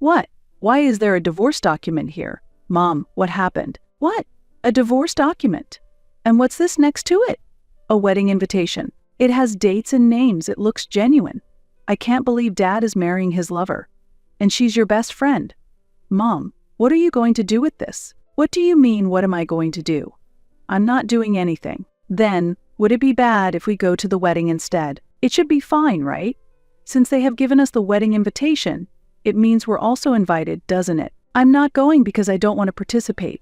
What? Why is there a divorce document here? Mom, what happened? What? A divorce document? And what's this next to it? A wedding invitation. It has dates and names. It looks genuine. I can't believe Dad is marrying his lover. And she's your best friend. Mom, what are you going to do with this? What do you mean, what am I going to do? I'm not doing anything. Then, would it be bad if we go to the wedding instead? It should be fine, right? Since they have given us the wedding invitation, it means we're also invited, doesn't it? I'm not going because I don't want to participate.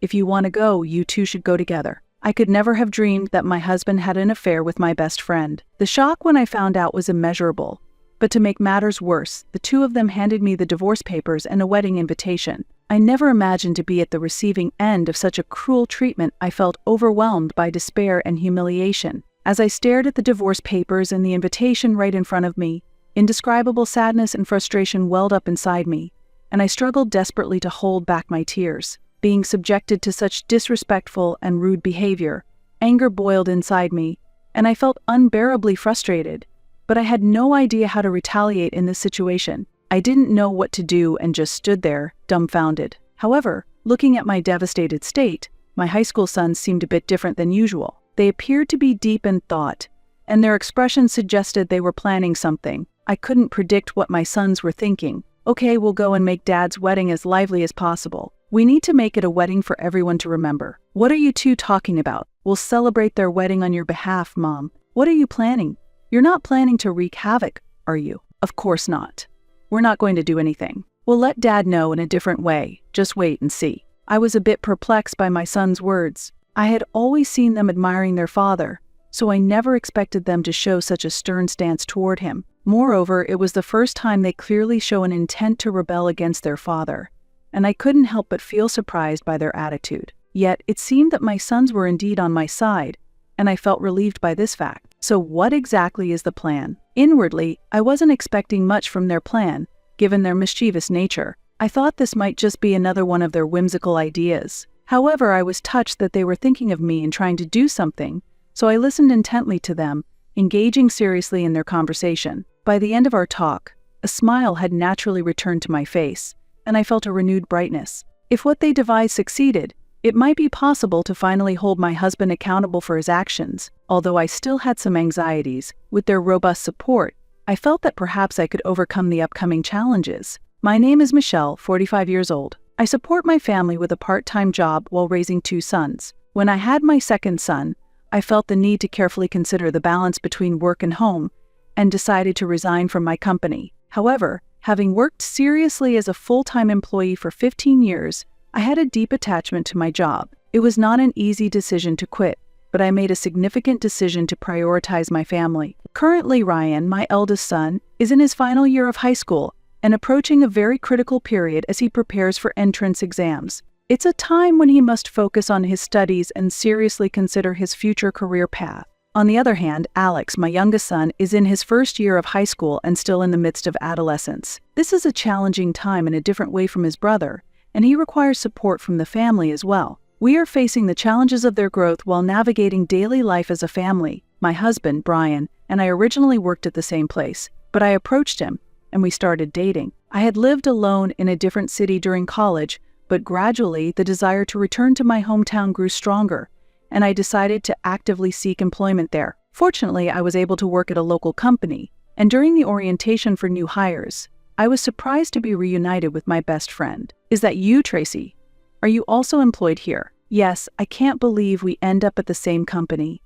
If you want to go, you two should go together. I could never have dreamed that my husband had an affair with my best friend. The shock when I found out was immeasurable. But to make matters worse, the two of them handed me the divorce papers and a wedding invitation. I never imagined to be at the receiving end of such a cruel treatment. I felt overwhelmed by despair and humiliation. As I stared at the divorce papers and the invitation right in front of me, indescribable sadness and frustration welled up inside me, and I struggled desperately to hold back my tears. Being subjected to such disrespectful and rude behavior, anger boiled inside me, and I felt unbearably frustrated. But I had no idea how to retaliate in this situation. I didn't know what to do and just stood there, dumbfounded. However, looking at my devastated state, my high school sons seemed a bit different than usual. They appeared to be deep in thought, and their expressions suggested they were planning something. I couldn't predict what my sons were thinking. Okay, we'll go and make Dad's wedding as lively as possible. We need to make it a wedding for everyone to remember. What are you two talking about? We'll celebrate their wedding on your behalf, Mom. What are you planning? You're not planning to wreak havoc, are you? Of course not. We're not going to do anything. We'll let Dad know in a different way. Just wait and see. I was a bit perplexed by my son's words. I had always seen them admiring their father, so I never expected them to show such a stern stance toward him. Moreover, it was the first time they clearly show an intent to rebel against their father, and I couldn't help but feel surprised by their attitude. Yet, it seemed that my sons were indeed on my side, and I felt relieved by this fact. So what exactly is the plan? Inwardly, I wasn't expecting much from their plan, given their mischievous nature. I thought this might just be another one of their whimsical ideas. However, I was touched that they were thinking of me and trying to do something, so I listened intently to them, engaging seriously in their conversation. By the end of our talk, a smile had naturally returned to my face, and I felt a renewed brightness. If what they devised succeeded, it might be possible to finally hold my husband accountable for his actions. Although I still had some anxieties, with their robust support, I felt that perhaps I could overcome the upcoming challenges. My name is Michelle, 45 years old. I support my family with a part-time job while raising two sons. When I had my second son, I felt the need to carefully consider the balance between work and home, and decided to resign from my company. However, having worked seriously as a full-time employee for 15 years, I had a deep attachment to my job. It was not an easy decision to quit, but I made a significant decision to prioritize my family. Currently, Ryan, my eldest son, is in his final year of high school and approaching a very critical period as he prepares for entrance exams. It's a time when he must focus on his studies and seriously consider his future career path. On the other hand, Alex, my youngest son, is in his first year of high school and still in the midst of adolescence. This is a challenging time in a different way from his brother, and he requires support from the family as well. We are facing the challenges of their growth while navigating daily life as a family. My husband, Brian, and I originally worked at the same place, but I approached him, and we started dating. I had lived alone in a different city during college, but gradually the desire to return to my hometown grew stronger, and I decided to actively seek employment there. Fortunately, I was able to work at a local company, and during the orientation for new hires, I was surprised to be reunited with my best friend. Is that you, Tracy? Are you also employed here? Yes, I can't believe we end up at the same company.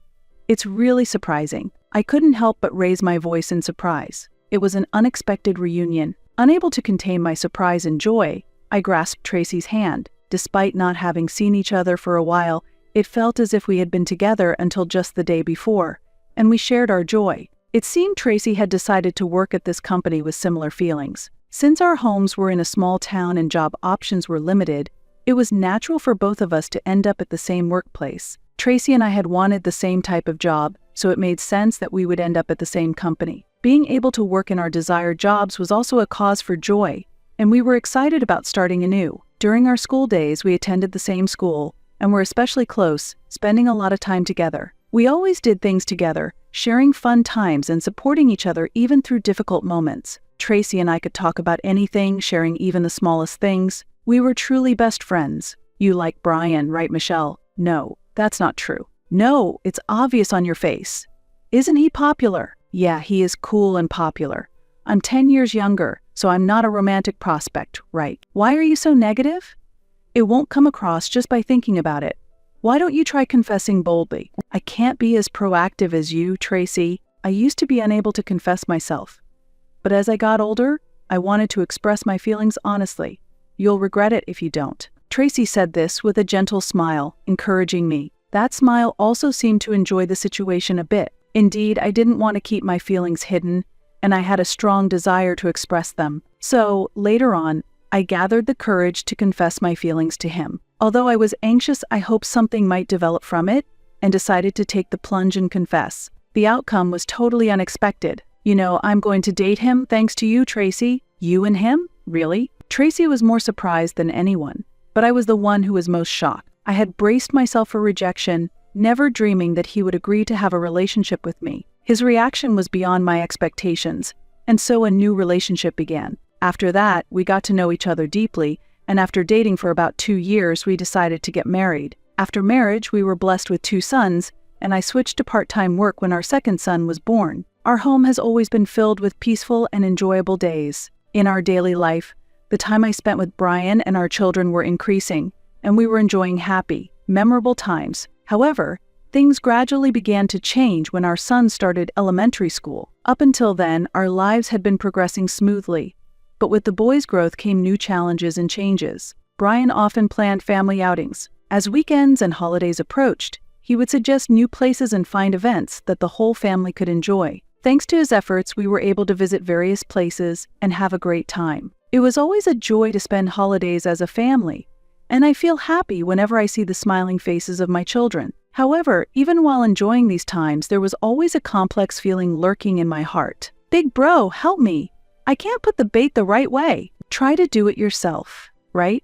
It's really surprising. I couldn't help but raise my voice in surprise. It was an unexpected reunion. Unable to contain my surprise and joy, I grasped Tracy's hand. Despite not having seen each other for a while, it felt as if we had been together until just the day before, and we shared our joy. It seemed Tracy had decided to work at this company with similar feelings. Since our homes were in a small town and job options were limited, it was natural for both of us to end up at the same workplace. Tracy and I had wanted the same type of job, so it made sense that we would end up at the same company. Being able to work in our desired jobs was also a cause for joy, and we were excited about starting anew. During our school days, we attended the same school, and were especially close, spending a lot of time together. We always did things together, sharing fun times and supporting each other even through difficult moments. Tracy and I could talk about anything, sharing even the smallest things. We were truly best friends. You like Brian, right, Michelle? No, that's not true. No, it's obvious on your face. Isn't he popular? Yeah, he is cool and popular. I'm 10 years younger, so I'm not a romantic prospect, right? Why are you so negative? It won't come across just by thinking about it. Why don't you try confessing boldly? I can't be as proactive as you, Tracy. I used to be unable to confess myself. But as I got older, I wanted to express my feelings honestly. You'll regret it if you don't. Tracy said this with a gentle smile, encouraging me. That smile also seemed to enjoy the situation a bit. Indeed, I didn't want to keep my feelings hidden, and I had a strong desire to express them. So, later on, I gathered the courage to confess my feelings to him. Although I was anxious I hoped something might develop from it, and decided to take the plunge and confess. The outcome was totally unexpected. You know, I'm going to date him thanks to you, Tracy. You and him? Really? Tracy was more surprised than anyone, but I was the one who was most shocked. I had braced myself for rejection, never dreaming that he would agree to have a relationship with me. His reaction was beyond my expectations, and so a new relationship began. After that, we got to know each other deeply, and after dating for about 2 years, we decided to get married. After marriage, we were blessed with 2 sons, and I switched to part-time work when our second son was born. Our home has always been filled with peaceful and enjoyable days. In our daily life, the time I spent with Brian and our children were increasing, and we were enjoying happy, memorable times. However, things gradually began to change when our son started elementary school. Up until then, our lives had been progressing smoothly, but with the boys' growth came new challenges and changes. Brian often planned family outings. As weekends and holidays approached, he would suggest new places and find events that the whole family could enjoy. Thanks to his efforts, we were able to visit various places and have a great time. It was always a joy to spend holidays as a family, and I feel happy whenever I see the smiling faces of my children. However, even while enjoying these times, there was always a complex feeling lurking in my heart. Big bro, help me. I can't put the bait the right way. Try to do it yourself. Right?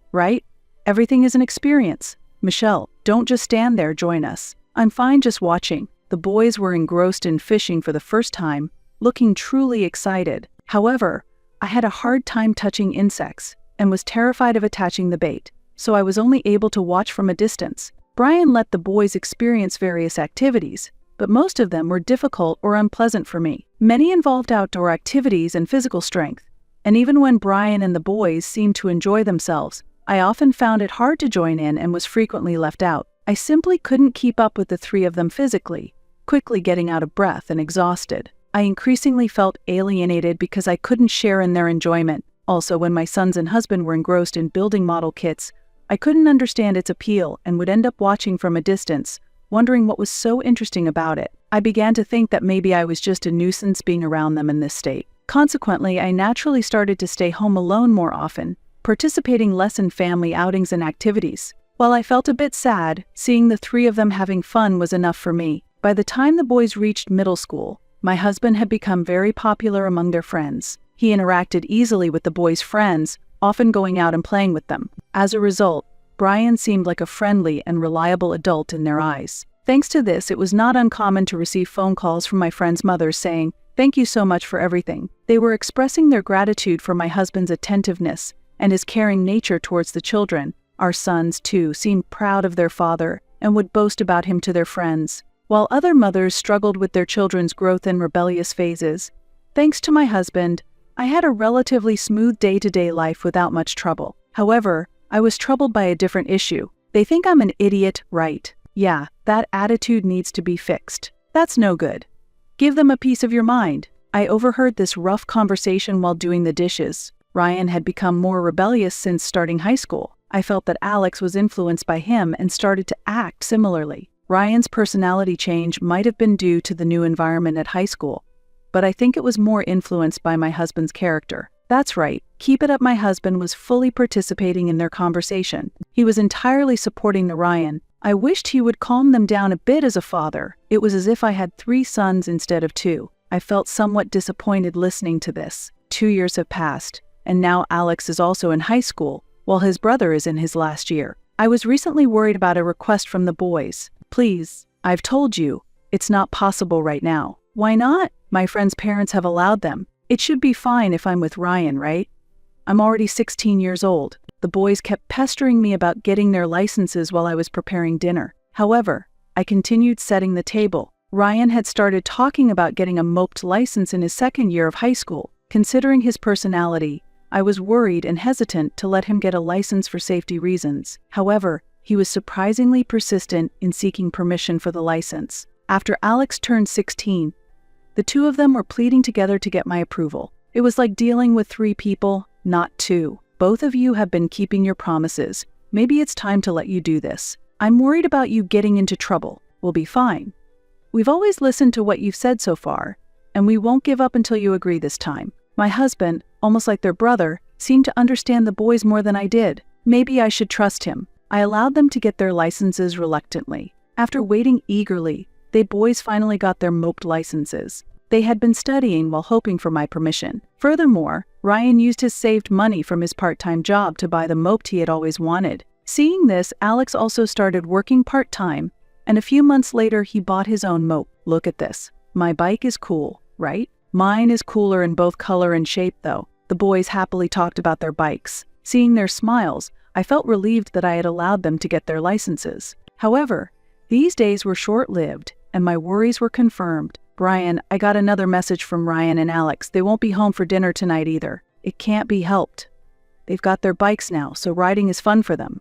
Everything is an experience. Michelle, don't just stand there, join us. I'm fine just watching. The boys were engrossed in fishing for the first time, looking truly excited. However, I had a hard time touching insects and was terrified of attaching the bait, so I was only able to watch from a distance. Brian let the boys experience various activities, but most of them were difficult or unpleasant for me. Many involved outdoor activities and physical strength, and even when Brian and the boys seemed to enjoy themselves, I often found it hard to join in and was frequently left out. I simply couldn't keep up with the 3 of them physically, quickly getting out of breath and exhausted. I increasingly felt alienated because I couldn't share in their enjoyment. Also, when my sons and husband were engrossed in building model kits, I couldn't understand its appeal and would end up watching from a distance, wondering what was so interesting about it. I began to think that maybe I was just a nuisance being around them in this state. Consequently, I naturally started to stay home alone more often, participating less in family outings and activities. While I felt a bit sad, seeing the 3 of them having fun was enough for me. By the time the boys reached middle school, my husband had become very popular among their friends. He interacted easily with the boys' friends, often going out and playing with them. As a result, Brian seemed like a friendly and reliable adult in their eyes. Thanks to this, it was not uncommon to receive phone calls from my friends' mothers saying, "Thank you so much for everything." They were expressing their gratitude for my husband's attentiveness and his caring nature towards the children. Our sons, too, seemed proud of their father and would boast about him to their friends, while other mothers struggled with their children's growth and rebellious phases. Thanks to my husband, I had a relatively smooth day-to-day life without much trouble. However, I was troubled by a different issue. They think I'm an idiot, right? Yeah, that attitude needs to be fixed. That's no good. Give them a piece of your mind. I overheard this rough conversation while doing the dishes. Ryan had become more rebellious since starting high school. I felt that Alex was influenced by him and started to act similarly. Ryan's personality change might have been due to the new environment at high school, but I think it was more influenced by my husband's character. That's right, keep it up. My husband was fully participating in their conversation. He was entirely supporting the Ryan. I wished he would calm them down a bit as a father. It was as if I had 3 sons instead of 2. I felt somewhat disappointed listening to this. 2 years have passed, and now Alex is also in high school, while his brother is in his last year. I was recently worried about a request from the boys. Please, I've told you, it's not possible right now. Why not? My friend's parents have allowed them. It should be fine if I'm with Ryan, right? I'm already 16 years old. The boys kept pestering me about getting their licenses while I was preparing dinner. However, I continued setting the table. Ryan had started talking about getting a moped license in his second year of high school. Considering his personality, I was worried and hesitant to let him get a license for safety reasons. However, he was surprisingly persistent in seeking permission for the license. After Alex turned 16, the two of them were pleading together to get my approval. It was like dealing with 3 people, not 2. Both of you have been keeping your promises. Maybe it's time to let you do this. I'm worried about you getting into trouble. We'll be fine. We've always listened to what you've said so far, and we won't give up until you agree this time. My husband, almost like their brother, seemed to understand the boys more than I did. Maybe I should trust him. I allowed them to get their licenses reluctantly. After waiting eagerly, the boys finally got their moped licenses. They had been studying while hoping for my permission. Furthermore, Ryan used his saved money from his part-time job to buy the moped he had always wanted. Seeing this, Alex also started working part-time, and a few months later he bought his own moped. Look at this. My bike is cool, right? Mine is cooler in both color and shape though. The boys happily talked about their bikes. Seeing their smiles, I felt relieved that I had allowed them to get their licenses. However, these days were short-lived, and my worries were confirmed. Brian, I got another message from Ryan and Alex. They won't be home for dinner tonight either. It can't be helped. They've got their bikes now, so riding is fun for them.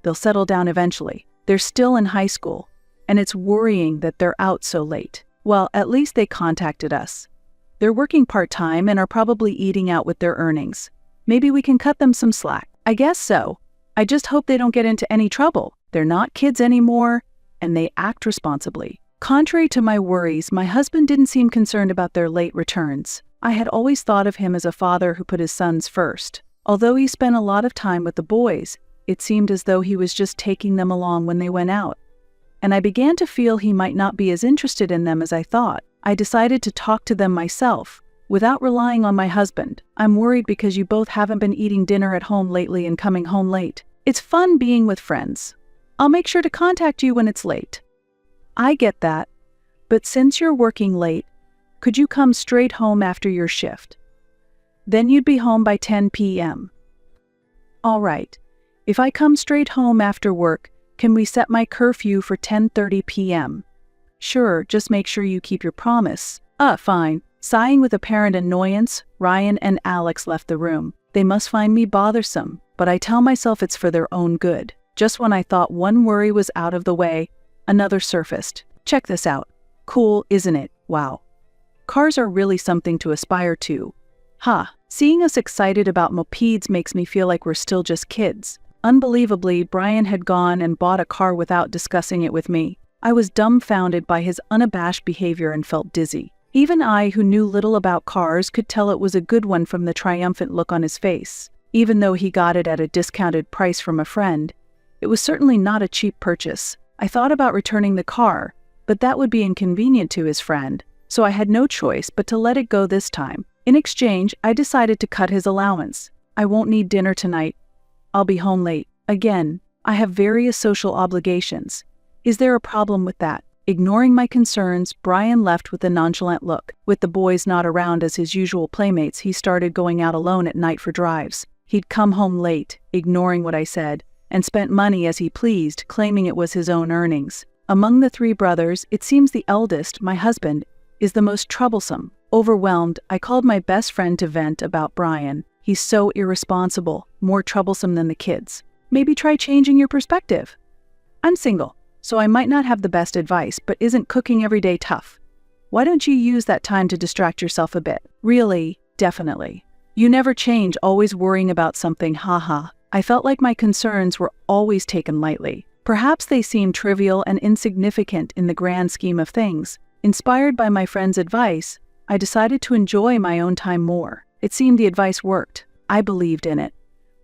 They'll settle down eventually. They're still in high school, and it's worrying that they're out so late. Well, at least they contacted us. They're working part-time and are probably eating out with their earnings. Maybe we can cut them some slack. I guess so. I just hope they don't get into any trouble. They're not kids anymore, and they act responsibly. Contrary to my worries, my husband didn't seem concerned about their late returns. I had always thought of him as a father who put his sons first. Although he spent a lot of time with the boys, it seemed as though he was just taking them along when they went out. And I began to feel he might not be as interested in them as I thought. I decided to talk to them myself, without relying on my husband. I'm worried because you both haven't been eating dinner at home lately and coming home late. It's fun being with friends. I'll make sure to contact you when it's late. I get that, but since you're working late, could you come straight home after your shift? Then you'd be home by 10 p.m. All right. If I come straight home after work, can we set my curfew for 10:30 p.m.? Sure, just make sure you keep your promise. Fine. Sighing with apparent annoyance, Ryan and Alex left the room. They must find me bothersome, but I tell myself it's for their own good. Just when I thought one worry was out of the way, another surfaced. Check this out. Cool, isn't it? Wow. Cars are really something to aspire to. Seeing us excited about mopeds makes me feel like we're still just kids. Unbelievably, Brian had gone and bought a car without discussing it with me. I was dumbfounded by his unabashed behavior and felt dizzy. Even I, who knew little about cars, could tell it was a good one from the triumphant look on his face. Even though he got it at a discounted price from a friend, it was certainly not a cheap purchase. I thought about returning the car, but that would be inconvenient to his friend, so I had no choice but to let it go this time. In exchange, I decided to cut his allowance. I won't need dinner tonight. I'll be home late. Again, I have various social obligations. Is there a problem with that? Ignoring my concerns, Brian left with a nonchalant look. With the boys not around as his usual playmates, he started going out alone at night for drives. He'd come home late, ignoring what I said, and spent money as he pleased, claiming it was his own earnings. Among the 3 brothers, it seems the eldest, my husband, is the most troublesome. Overwhelmed, I called my best friend to vent about Brian. He's so irresponsible, more troublesome than the kids. Maybe try changing your perspective. I'm single, so I might not have the best advice, but isn't cooking every day tough? Why don't you use that time to distract yourself a bit? Really, definitely. You never change, always worrying about something, I felt like my concerns were always taken lightly. Perhaps they seemed trivial and insignificant in the grand scheme of things. Inspired by my friend's advice, I decided to enjoy my own time more. It seemed the advice worked. I believed in it.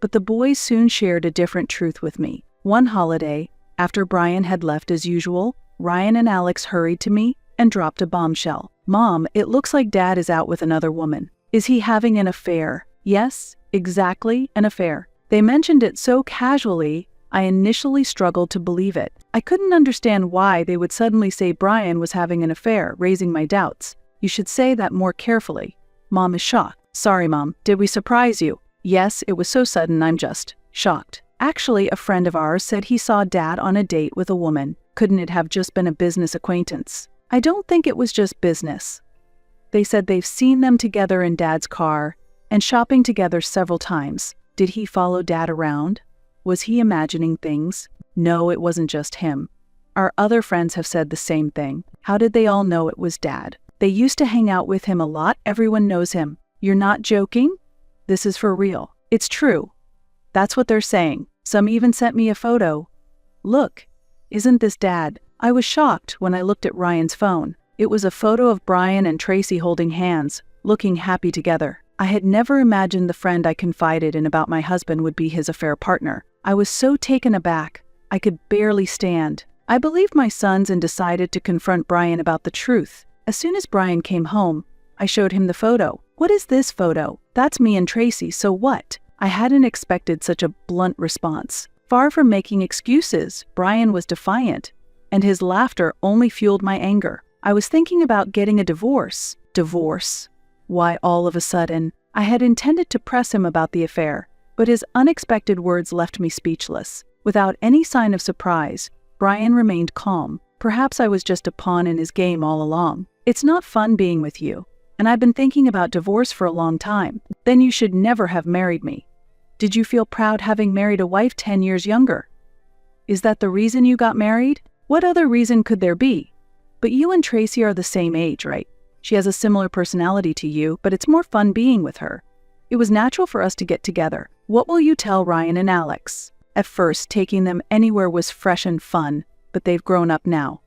But the boys soon shared a different truth with me. One holiday, after Brian had left as usual, Ryan and Alex hurried to me and dropped a bombshell. Mom, it looks like Dad is out with another woman. Is he having an affair? Yes, exactly, an affair. They mentioned it so casually, I initially struggled to believe it. I couldn't understand why they would suddenly say Brian was having an affair, raising my doubts. You should say that more carefully. Mom is shocked. Sorry, Mom. Did we surprise you? Yes, it was so sudden, I'm just shocked. Actually, a friend of ours said he saw Dad on a date with a woman. Couldn't it have just been a business acquaintance? I don't think it was just business. They said they've seen them together in Dad's car and shopping together several times. Did he follow Dad around? Was he imagining things? No, it wasn't just him. Our other friends have said the same thing. How did they all know it was Dad? They used to hang out with him a lot. Everyone knows him. You're not joking? This is for real. It's true. That's what they're saying. Some even sent me a photo. Look, isn't this Dad? I was shocked when I looked at Ryan's phone. It was a photo of Brian and Tracy holding hands, looking happy together. I had never imagined the friend I confided in about my husband would be his affair partner. I was so taken aback, I could barely stand. I believed my sons and decided to confront Brian about the truth. As soon as Brian came home, I showed him the photo. What is this photo? That's me and Tracy, so what? I hadn't expected such a blunt response. Far from making excuses, Brian was defiant, and his laughter only fueled my anger. I was thinking about getting a divorce. Divorce? Why all of a sudden? I had intended to press him about the affair, but his unexpected words left me speechless. Without any sign of surprise, Brian remained calm. Perhaps I was just a pawn in his game all along. It's not fun being with you, and I've been thinking about divorce for a long time. Then you should never have married me. Did you feel proud having married a wife 10 years younger? Is that the reason you got married? What other reason could there be? But you and Tracy are the same age, right? She has a similar personality to you, but it's more fun being with her. It was natural for us to get together. What will you tell Ryan and Alex? At first, taking them anywhere was fresh and fun, but they've grown up now.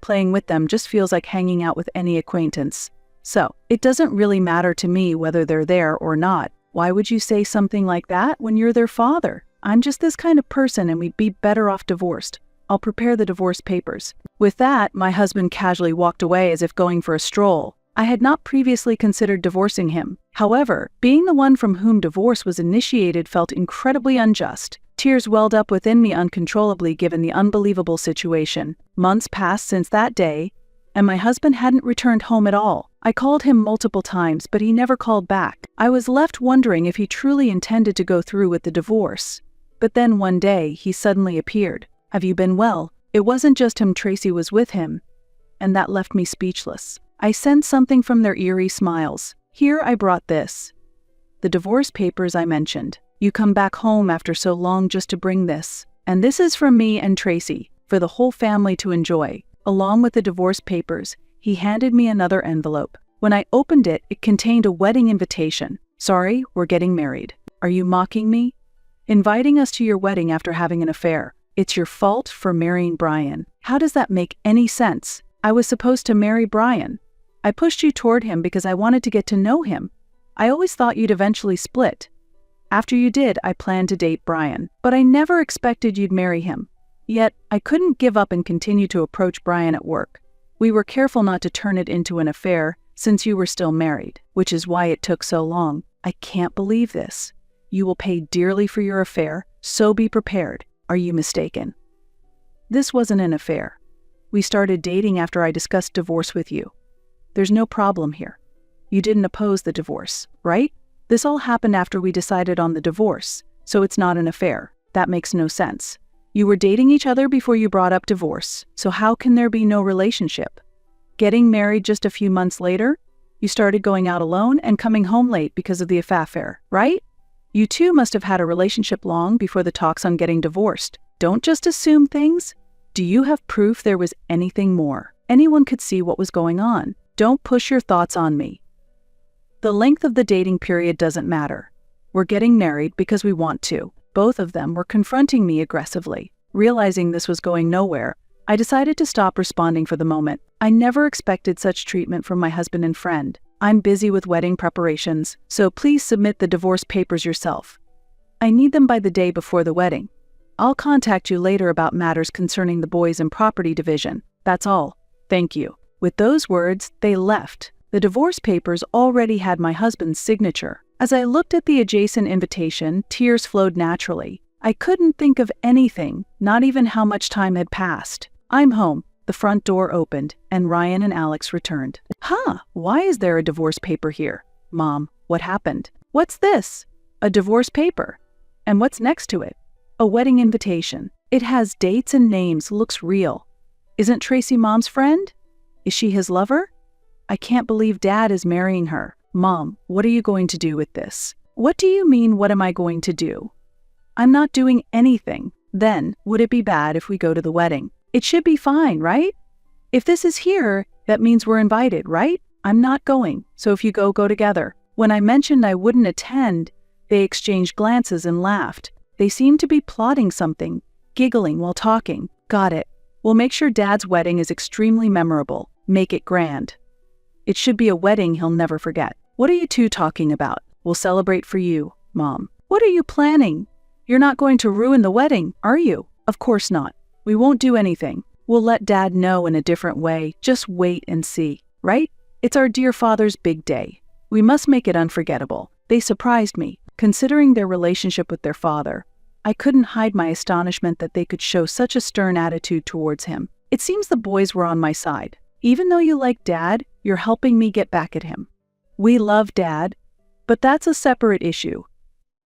Playing with them just feels like hanging out with any acquaintance. So, it doesn't really matter to me whether they're there or not. Why would you say something like that when you're their father? I'm just this kind of person and we'd be better off divorced. I'll prepare the divorce papers. With that, my husband casually walked away as if going for a stroll. I had not previously considered divorcing him. However, being the one from whom divorce was initiated felt incredibly unjust. Tears welled up within me uncontrollably given the unbelievable situation. Months passed since that day, and my husband hadn't returned home at all. I called him multiple times, but he never called back. I was left wondering if he truly intended to go through with the divorce. But then one day, he suddenly appeared. Have you been well? It wasn't just him, Tracy was with him. And that left me speechless. I sensed something from their eerie smiles. Here I brought this. The divorce papers I mentioned. You come back home after so long just to bring this. And this is from me and Tracy, for the whole family to enjoy. Along with the divorce papers, he handed me another envelope. When I opened it, it contained a wedding invitation. Sorry, we're getting married. Are you mocking me? Inviting us to your wedding after having an affair. It's your fault for marrying Brian. How does that make any sense? I was supposed to marry Brian. I pushed you toward him because I wanted to get to know him. I always thought you'd eventually split. After you did, I planned to date Brian, but I never expected you'd marry him. Yet, I couldn't give up and continue to approach Brian at work. We were careful not to turn it into an affair since you were still married, which is why it took so long. I can't believe this. You will pay dearly for your affair, so be prepared. Are you mistaken? This wasn't an affair. We started dating after I discussed divorce with you. There's no problem here. You didn't oppose the divorce, right? This all happened after we decided on the divorce, so it's not an affair. That makes no sense. You were dating each other before you brought up divorce, so how can there be no relationship? Getting married just a few months later, you started going out alone and coming home late because of the affair, right? You two must have had a relationship long before the talks on getting divorced. Don't just assume things. Do you have proof there was anything more? Anyone could see what was going on. Don't push your thoughts on me. The length of the dating period doesn't matter. We're getting married because we want to. Both of them were confronting me aggressively. Realizing this was going nowhere, I decided to stop responding for the moment. I never expected such treatment from my husband and friend. I'm busy with wedding preparations, so please submit the divorce papers yourself. I need them by the day before the wedding. I'll contact you later about matters concerning the boys and property division. That's all. Thank you. With those words, they left. The divorce papers already had my husband's signature. As I looked at the adjacent invitation, tears flowed naturally. I couldn't think of anything, not even how much time had passed. I'm home. The front door opened, and Ryan and Alex returned. Why is there a divorce paper here? Mom, what happened? What's this? A divorce paper. And what's next to it? A wedding invitation. It has dates and names, looks real. Isn't Tracy Mom's friend? Is she his lover? I can't believe Dad is marrying her. Mom, what are you going to do with this? What do you mean, what am I going to do? I'm not doing anything. Then, would it be bad if we go to the wedding? It should be fine, right? If this is here, that means we're invited, right? I'm not going, so if you go together. When I mentioned I wouldn't attend, they exchanged glances and laughed. They seemed to be plotting something, giggling while talking. Got it. We'll make sure Dad's wedding is extremely memorable. Make it grand. It should be a wedding he'll never forget. What are you two talking about? We'll celebrate for you, Mom. What are you planning? You're not going to ruin the wedding, are you? Of course not. We won't do anything. We'll let Dad know in a different way. Just wait and see, right? It's our dear father's big day. We must make it unforgettable. They surprised me, considering their relationship with their father. I couldn't hide my astonishment that they could show such a stern attitude towards him. It seems the boys were on my side. Even though you like Dad, you're helping me get back at him. We love Dad, but that's a separate issue.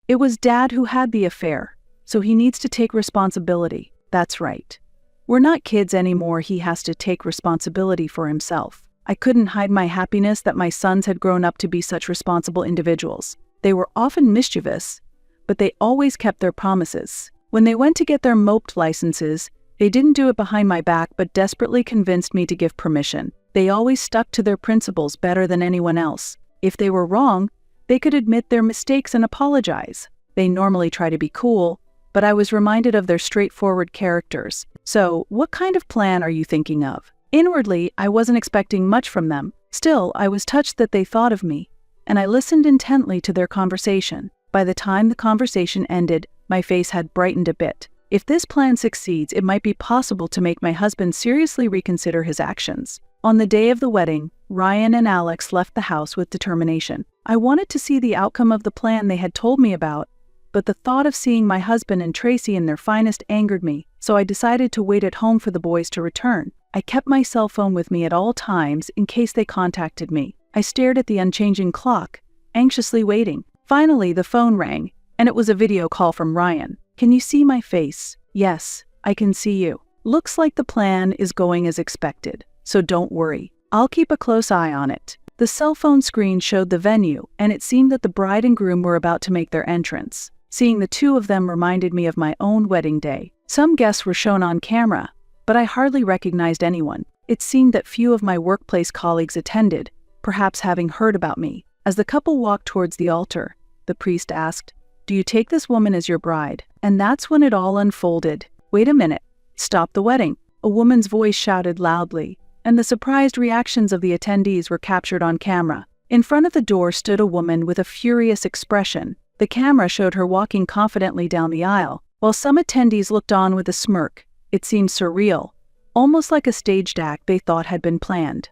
It was Dad who had the affair, so he needs to take responsibility. That's right. We're not kids anymore. He has to take responsibility for himself. I couldn't hide my happiness that my sons had grown up to be such responsible individuals. They were often mischievous, but they always kept their promises. When they went to get their moped licenses, they didn't do it behind my back but desperately convinced me to give permission. They always stuck to their principles better than anyone else. If they were wrong, they could admit their mistakes and apologize. They normally try to be cool, but I was reminded of their straightforward characters. So, what kind of plan are you thinking of? Inwardly, I wasn't expecting much from them. Still, I was touched that they thought of me, and I listened intently to their conversation. By the time the conversation ended, my face had brightened a bit. If this plan succeeds, it might be possible to make my husband seriously reconsider his actions. On the day of the wedding, Ryan and Alex left the house with determination. I wanted to see the outcome of the plan they had told me about, but the thought of seeing my husband and Tracy in their finest angered me, so I decided to wait at home for the boys to return. I kept my cell phone with me at all times in case they contacted me. I stared at the unchanging clock, anxiously waiting. Finally, the phone rang, and it was a video call from Ryan. Can you see my face? Yes, I can see you. Looks like the plan is going as expected, so don't worry. I'll keep a close eye on it. The cell phone screen showed the venue, and it seemed that the bride and groom were about to make their entrance. Seeing the two of them reminded me of my own wedding day. Some guests were shown on camera, but I hardly recognized anyone. It seemed that few of my workplace colleagues attended, perhaps having heard about me. As the couple walked towards the altar, the priest asked, "Do you take this woman as your bride?" And that's when it all unfolded. Wait a minute. Stop the wedding. A woman's voice shouted loudly, and the surprised reactions of the attendees were captured on camera. In front of the door stood a woman with a furious expression. The camera showed her walking confidently down the aisle, while some attendees looked on with a smirk. It seemed surreal, almost like a staged act they thought had been planned.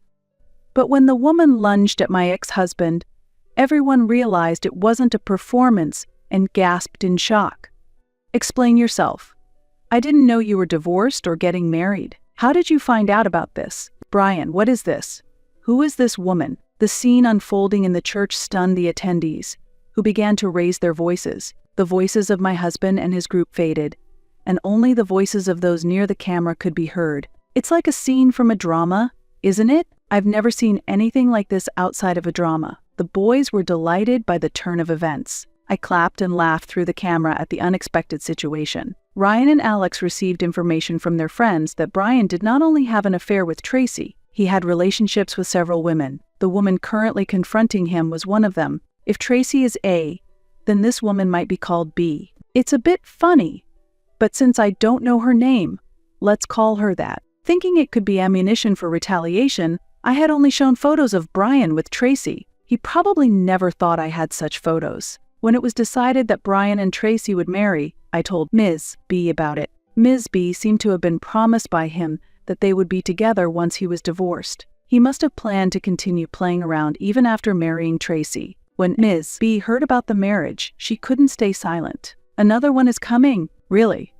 But when the woman lunged at my ex-husband, everyone realized it wasn't a performance and gasped in shock. Explain yourself. I didn't know you were divorced or getting married. How did you find out about this? Brian, what is this? Who is this woman? The scene unfolding in the church stunned the attendees, who began to raise their voices. The voices of my husband and his group faded, and only the voices of those near the camera could be heard. It's like a scene from a drama, isn't it? I've never seen anything like this outside of a drama. The boys were delighted by the turn of events. I clapped and laughed through the camera at the unexpected situation. Ryan and Alex received information from their friends that Brian did not only have an affair with Tracy, he had relationships with several women. The woman currently confronting him was one of them. If Tracy is A, then this woman might be called B. It's a bit funny, but since I don't know her name, let's call her that. Thinking it could be ammunition for retaliation, I had only shown photos of Brian with Tracy. He probably never thought I had such photos. When it was decided that Brian and Tracy would marry, I told Ms. B about it. Ms. B seemed to have been promised by him that they would be together once he was divorced. He must have planned to continue playing around even after marrying Tracy. When Ms. B heard about the marriage, she couldn't stay silent. Another one is coming. Really?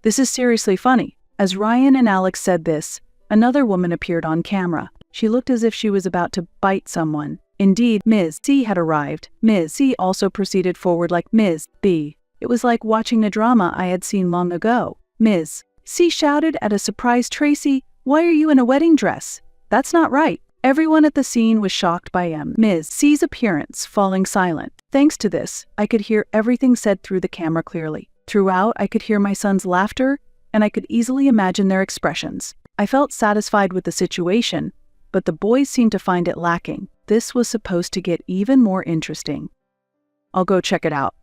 This is seriously funny. As Ryan and Alex said this, another woman appeared on camera. She looked as if she was about to bite someone. Indeed, Ms. C had arrived. Ms. C also proceeded forward like Ms. B. It was like watching a drama I had seen long ago. Ms. C shouted at a surprised Tracy, "Why are you in a wedding dress? That's not right." Everyone at the scene was shocked by Ms. C's appearance, falling silent. Thanks to this, I could hear everything said through the camera clearly. Throughout, I could hear my son's laughter, and I could easily imagine their expressions. I felt satisfied with the situation, but the boys seemed to find it lacking. This was supposed to get even more interesting. I'll go check it out.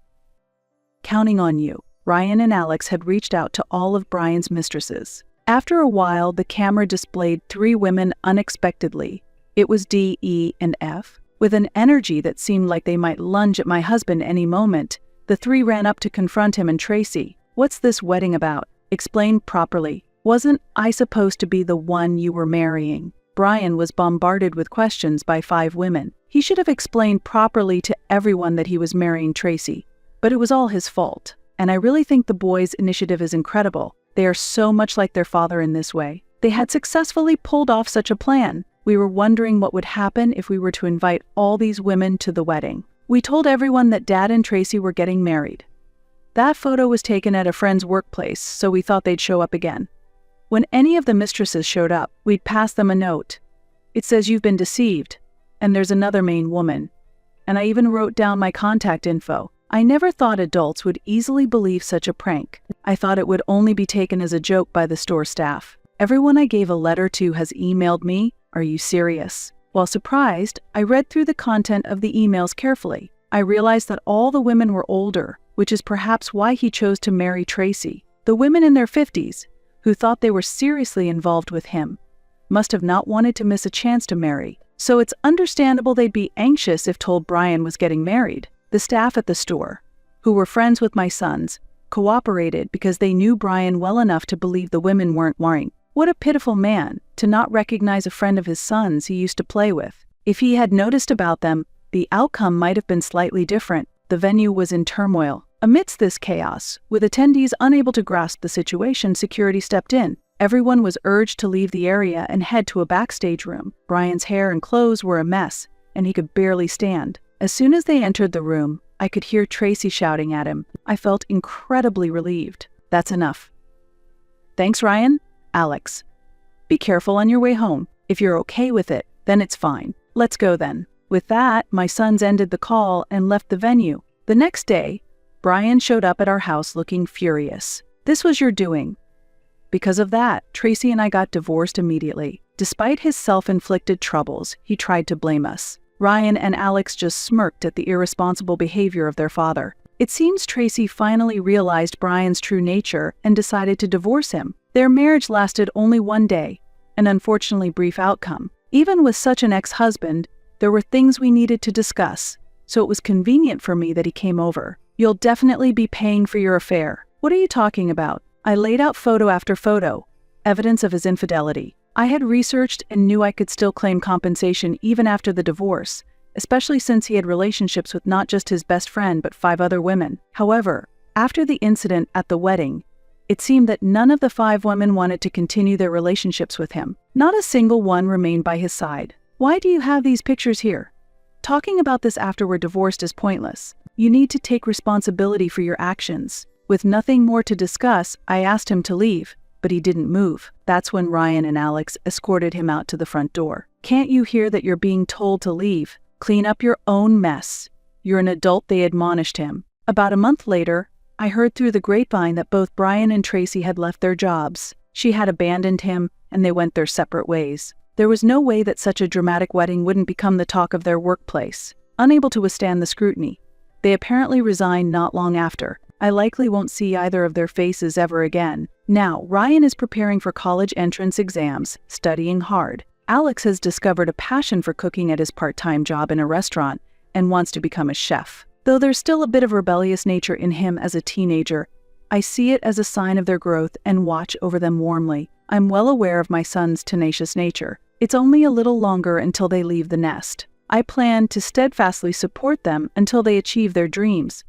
Counting on you. Ryan and Alex had reached out to all of Brian's mistresses. After a while, the camera displayed 3 women unexpectedly. It was D, E, and F. With an energy that seemed like they might lunge at my husband any moment, the 3 ran up to confront him and Tracy. "What's this wedding about? Explain properly. Wasn't I supposed to be the one you were marrying?" Brian was bombarded with questions by 5 women. He should have explained properly to everyone that he was marrying Tracy. But it was all his fault. And I really think the boys' initiative is incredible. They are so much like their father in this way. They had successfully pulled off such a plan. We were wondering what would happen if we were to invite all these women to the wedding. We told everyone that Dad and Tracy were getting married. That photo was taken at a friend's workplace, so we thought they'd show up again. When any of the mistresses showed up, we'd pass them a note. It says, "You've been deceived, and there's another main woman." And I even wrote down my contact info. I never thought adults would easily believe such a prank. I thought it would only be taken as a joke by the store staff. Everyone I gave a letter to has emailed me, "Are you serious?" While surprised, I read through the content of the emails carefully. I realized that all the women were older, which is perhaps why he chose to marry Tracy. The women in their 50s, who thought they were seriously involved with him, must have not wanted to miss a chance to marry. So it's understandable they'd be anxious if told Brian was getting married. The staff at the store, who were friends with my sons, cooperated because they knew Brian well enough to believe the women weren't lying. What a pitiful man, to not recognize a friend of his son's he used to play with. If he had noticed about them, the outcome might have been slightly different. The venue was in turmoil. Amidst this chaos, with attendees unable to grasp the situation, security stepped in. Everyone was urged to leave the area and head to a backstage room. Brian's hair and clothes were a mess, and he could barely stand. As soon as they entered the room, I could hear Tracy shouting at him. I felt incredibly relieved. "That's enough." "Thanks, Ryan." Alex. "Be careful on your way home. If you're okay with it, then it's fine. Let's go then." With that, my sons ended the call and left the venue. The next day, Brian showed up at our house looking furious. "This was your doing." Because of that, Tracy and I got divorced immediately. Despite his self-inflicted troubles, he tried to blame us. Ryan and Alex just smirked at the irresponsible behavior of their father. It seems Tracy finally realized Brian's true nature and decided to divorce him. Their marriage lasted only 1 day, an unfortunately brief outcome. Even with such an ex-husband, there were things we needed to discuss, so it was convenient for me that he came over. "You'll definitely be paying for your affair." "What are you talking about?" I laid out photo after photo, evidence of his infidelity. I had researched and knew I could still claim compensation even after the divorce, especially since he had relationships with not just his best friend but 5 other women. However, after the incident at the wedding, it seemed that none of the 5 women wanted to continue their relationships with him. Not a single one remained by his side. "Why do you have these pictures here? Talking about this after we're divorced is pointless. You need to take responsibility for your actions." With nothing more to discuss, I asked him to leave, but he didn't move. That's when Ryan and Alex escorted him out to the front door. "Can't you hear that you're being told to leave? Clean up your own mess. You're an adult," they admonished him. About a month later, I heard through the grapevine that both Brian and Tracy had left their jobs. She had abandoned him, and they went their separate ways. There was no way that such a dramatic wedding wouldn't become the talk of their workplace. Unable to withstand the scrutiny, they apparently resigned not long after. I likely won't see either of their faces ever again. Now, Ryan is preparing for college entrance exams, studying hard. Alex has discovered a passion for cooking at his part-time job in a restaurant and wants to become a chef. Though there's still a bit of rebellious nature in him as a teenager, I see it as a sign of their growth and watch over them warmly. I'm well aware of my son's tenacious nature. It's only a little longer until they leave the nest. I plan to steadfastly support them until they achieve their dreams.